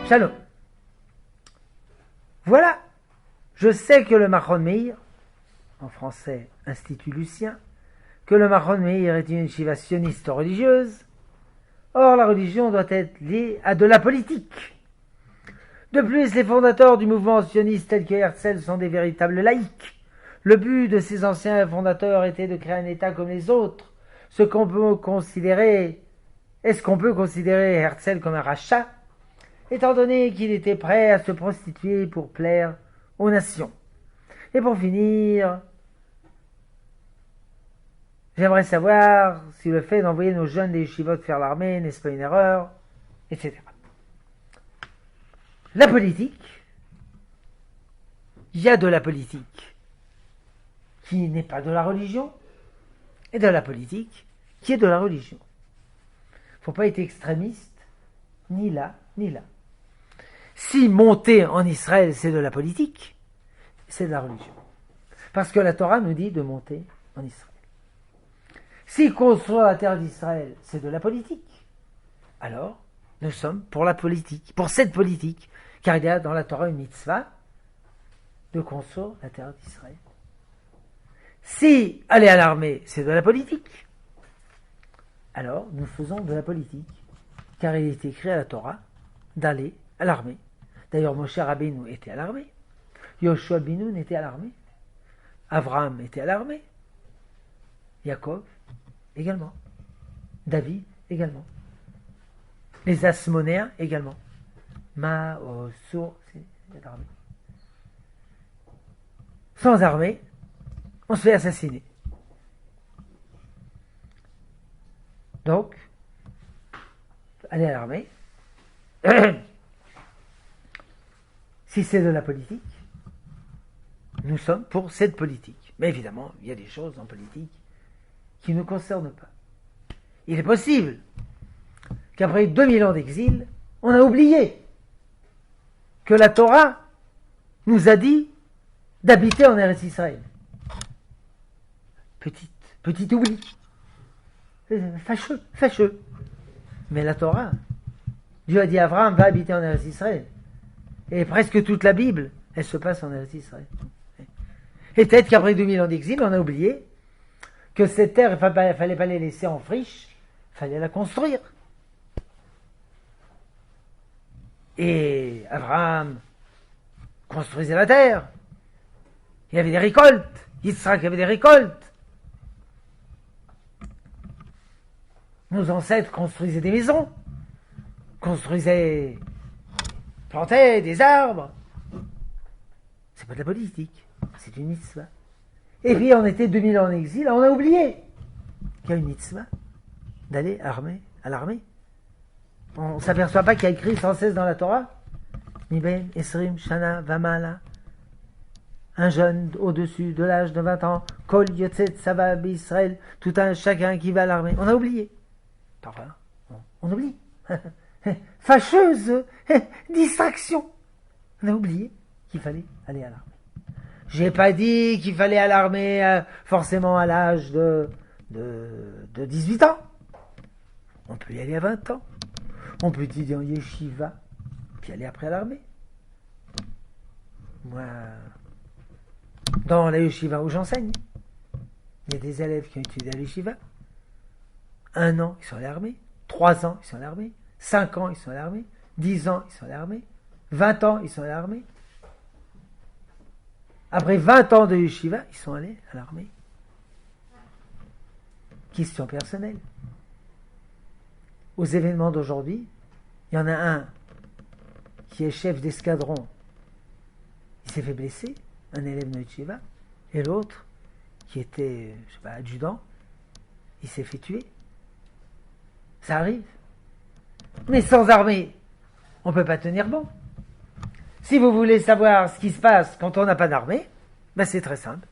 Shalom. Voilà. Je sais que le Machon Meir, en français Institut Lucien, que le Machon Meir est une yeshiva sioniste religieuse. Or, la religion doit être liée à de la politique. De plus, les fondateurs du mouvement sioniste tels que Herzl sont des véritables laïcs. Le but de ces anciens fondateurs était de créer un État comme les autres. Est-ce qu'on peut considérer Herzl comme un rachat, étant donné qu'il était prêt à se prostituer pour plaire aux nations? Et pour finir, j'aimerais savoir si le fait d'envoyer nos jeunes des yeshivot faire l'armée n'est-ce pas une erreur, etc. La politique, il y a de la politique qui n'est pas de la religion, et de la politique qui est de la religion. Il ne faut pas être extrémiste, ni là, ni là. Si monter en Israël, c'est de la politique, c'est de la religion. Parce que la Torah nous dit de monter en Israël. Si construire la terre d'Israël, c'est de la politique, alors nous sommes pour la politique, pour cette politique, car il y a dans la Torah une mitzvah de construire la terre d'Israël. Si aller à l'armée, c'est de la politique, alors nous faisons de la politique, car il est écrit à la Torah d'aller à l'armée. D'ailleurs, Moshe Rabbeinu était à l'armée, Yoshua ben Nun était à l'armée, Avraham était à l'armée, Yaakov également, David également, les Asmonéens également, Maosur, c'est l'armée. Sans armée, on se fait assassiner. Donc, aller à l'armée, si c'est de la politique, nous sommes pour cette politique. Mais évidemment, il y a des choses en politique qui ne nous concernent pas. Il est possible qu'après 2000 ans d'exil, on a oublié que la Torah nous a dit d'habiter en Eretz Israël. Petit oubli. Fâcheux. Mais la Torah, Dieu a dit à Abraham, va habiter en Eretz Israël. Et presque toute la Bible, elle se passe en Eretz Israël. Et peut-être qu'après 2000 ans d'exil, on a oublié que cette terre, il ne fallait pas la laisser en friche, il fallait la construire. Et Abraham construisait la terre. Il y avait des récoltes. Yitzhak avait des récoltes. Nos ancêtres construisaient des maisons, plantaient des arbres. C'est pas de la politique, c'est une mitzvah. Et puis on était 2000 ans en exil, on a oublié qu'il y a une mitzvah d'aller à l'armée. On ne s'aperçoit pas qu'il y a écrit sans cesse dans la Torah, Niben, Esrim, Shana, Vamala, un jeune au-dessus de l'âge de 20 ans, Kol Yotzet Sava Israël, tout un chacun qui va à l'armée. On a oublié. Torah, on oublie. Fâcheuse distraction. On a oublié qu'il fallait aller à l'armée. J'ai pas dit qu'il fallait à l'armée forcément à l'âge de 18 ans. On peut y aller à 20 ans. On peut étudier en yeshiva, puis aller après à l'armée. Moi, dans la yeshiva où j'enseigne, il y a des élèves qui ont étudié à la yeshiva. 1 an, ils sont à l'armée. 3 ans, ils sont à l'armée. 5 ans, ils sont à l'armée. 10 ans, ils sont à l'armée. 20 ans, ils sont à l'armée. Après 20 ans de yeshiva, ils sont allés à l'armée. Question personnelle. Aux événements d'aujourd'hui, il y en a un qui est chef d'escadron. Il s'est fait blesser, un élève de yeshiva. Et l'autre, qui était, adjudant, il s'est fait tuer. Ça arrive. Mais sans armée, on ne peut pas tenir bon. Si vous voulez savoir ce qui se passe quand on n'a pas d'armée, c'est très simple.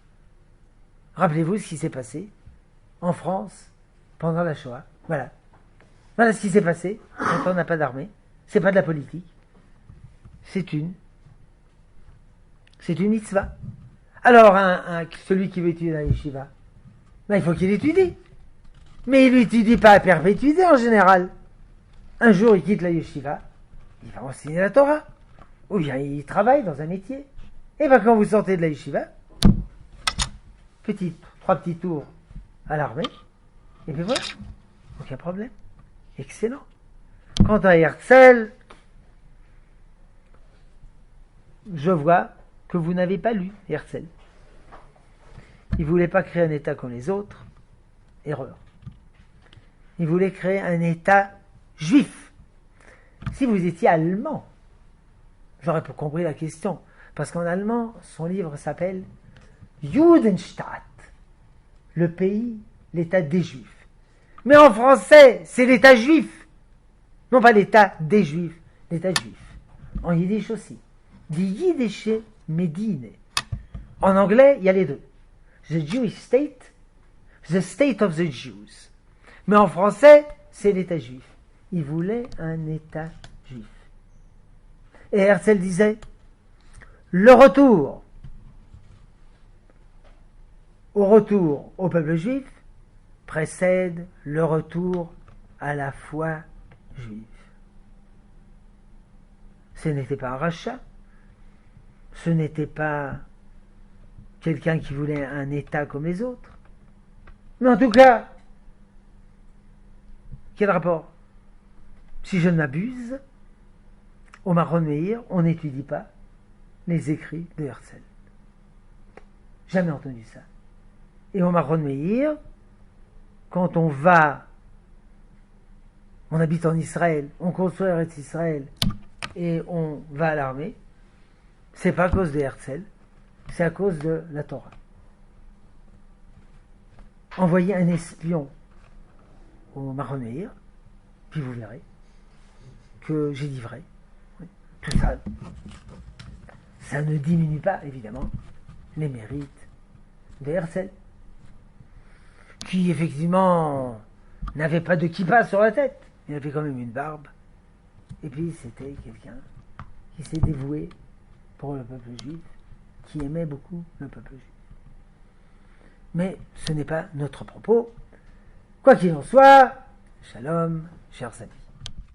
Rappelez-vous ce qui s'est passé en France pendant la Shoah. Voilà ce qui s'est passé quand on n'a pas d'armée. C'est pas de la politique. C'est une mitzvah. Alors, celui qui veut étudier dans la yeshiva, il faut qu'il étudie. Mais il n'étudie pas à perpétuité en général. Un jour, il quitte la yeshiva, il va enseigner la Torah. Ou bien il travaille dans un métier. Et bien quand vous sortez de la yeshiva, 3 petits tours à l'armée, et puis voilà, aucun problème. Excellent. Quant à Herzl, je vois que vous n'avez pas lu Herzl. Il ne voulait pas créer un État comme les autres. Erreur. Il voulait créer un État juif. Si vous étiez allemand, j'aurais pas compris la question. Parce qu'en allemand, son livre s'appelle Judenstaat, le pays, l'État des Juifs. Mais en français, c'est l'État juif. Non pas l'État des Juifs, l'État juif. En yiddish aussi. Die Jiddische Medine. En anglais, il y a les deux. The Jewish State, the State of the Jews. Mais en français, c'est l'État juif. Il voulait un État juif. Et Herzl disait, le retour au peuple juif précède le retour à la foi juive. Ce n'était pas un rachat, ce n'était pas quelqu'un qui voulait un État comme les autres. Mais en tout cas, quel rapport? Si je ne m'abuse, au Maron Meir, on n'étudie pas les écrits de Herzl. Jamais entendu ça. Et au Maron Meir, quand on habite en Israël, on construit Eretz Israël et on va à l'armée, c'est pas à cause de Herzl, c'est à cause de la Torah. Envoyez un espion au Maron Meir, puis vous verrez que j'ai dit vrai. Oui. Tout ça, ça ne diminue pas, évidemment, les mérites de Herzl, qui, effectivement, n'avait pas de kippa sur la tête. Il avait quand même une barbe. Et puis, c'était quelqu'un qui s'est dévoué pour le peuple juif, qui aimait beaucoup le peuple juif. Mais ce n'est pas notre propos. Quoi qu'il en soit, shalom, chers amis.